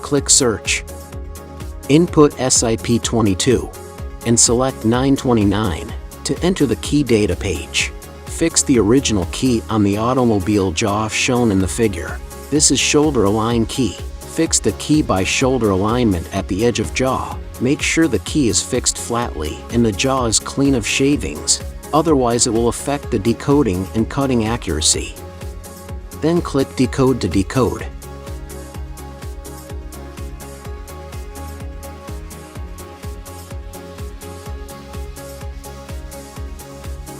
click Search. Input SIP22 and select 929 to enter the key data page. Fix the original key on the automobile jaw shown in the figure. This is shoulder align key. Fix the key by shoulder alignment at the edge of jaw. Make sure the key is fixed flatly and the jaw is clean of shavings, otherwise it will affect the decoding and cutting accuracy. Then click Decode to decode.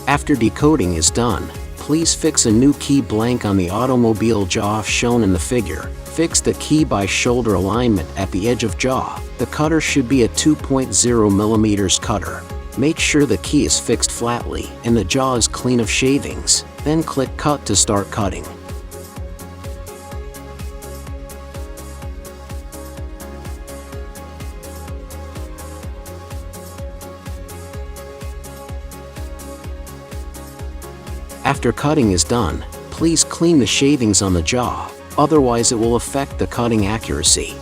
After decoding is done, please fix a new key blank on the automobile jaw shown in the figure. Fix the key by shoulder alignment at the edge of jaw. The cutter should be a 2.0 mm cutter. Make sure the key is fixed flatly and the jaw is clean of shavings. Then click Cut to start cutting. After cutting is done, please clean the shavings on the jaw, otherwise it will affect the cutting accuracy.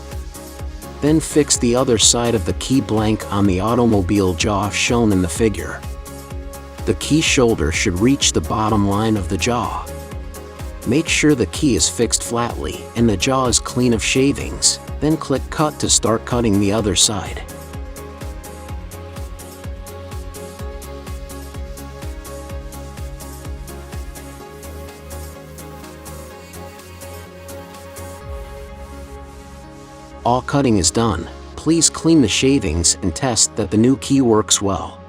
Then fix the other side of the key blank on the automobile jaw shown in the figure. The key shoulder should reach the bottom line of the jaw. Make sure the key is fixed flatly and the jaw is clean of shavings. Then click Cut to start cutting the other side. All cutting is done. Please clean the shavings and test that the new key works well.